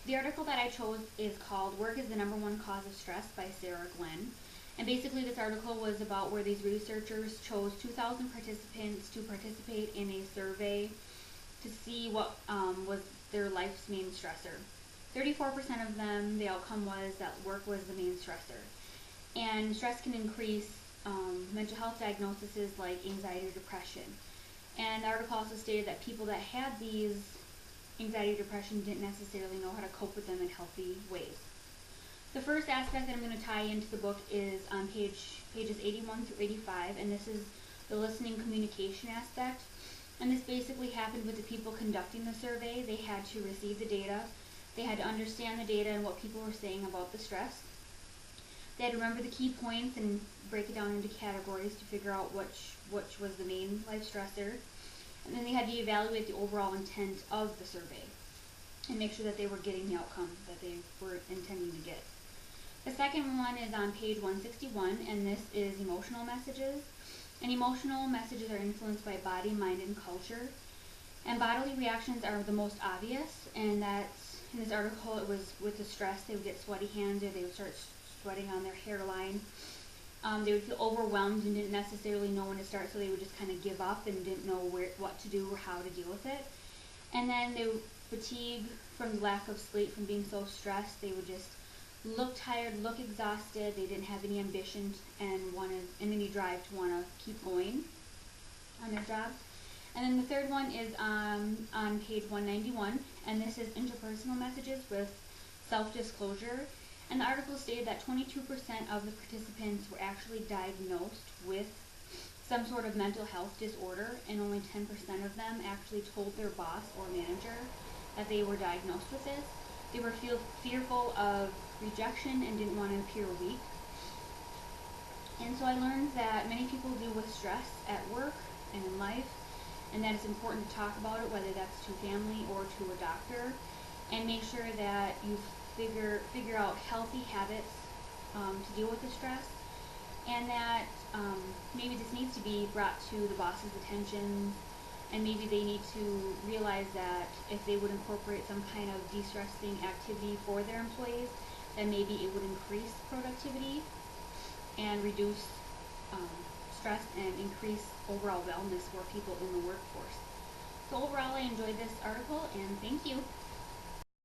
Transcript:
The article that I chose is called Work is the Number One Cause of Stress by Sarah Glenn. And basically this article was about where these researchers chose 2,000 participants to participate in a survey to see what was their life's main stressor. 34% of them, the outcome was that work was the main stressor. And stress can increase mental health diagnoses like anxiety or depression. And the article also stated that people that had these anxiety or depression didn't necessarily know how to cope with them in healthy ways. The first aspect that I'm going to tie into the book is on pages 81 through 85, and this is the listening communication aspect. And this basically happened with the people conducting the survey. They had to receive the data, they had to understand the data and what people were saying about the stress. They had to remember the key points and break it down into categories to figure out which was the main life stressor. And then they had to evaluate the overall intent of the survey and make sure that they were getting the outcome that they were intending to get. The second one is on page 161, and this is emotional messages. And emotional messages are influenced by body, mind, and culture. And bodily reactions are the most obvious, and that's, in this article, it was with the stress, they would get sweaty hands or they would start sweating on their hairline. They would feel overwhelmed and didn't necessarily know when to start, so they would just kind of give up and didn't know what to do or how to deal with it. And then they would fatigue from the lack of sleep, from being so stressed. They would just look tired, look exhausted. They didn't have any ambition and any drive to want to keep going on their job. And then the third one is on page 191, and this is interpersonal messages with self-disclosure. And the article stated that 22% of the participants were actually diagnosed with some sort of mental health disorder, and only 10% of them actually told their boss or manager that they were diagnosed with this. They were fearful of rejection and didn't want to appear weak. And so I learned that many people deal with stress at work and in life, and that it's important to talk about it, whether that's to family or to a doctor, and make sure that you figure out healthy habits to deal with the stress, and that maybe this needs to be brought to the boss's attention, and maybe they need to realize that if they would incorporate some kind of de-stressing activity for their employees, then maybe it would increase productivity and reduce stress and increase overall wellness for people in the workforce. So overall, I enjoyed this article, and thank you.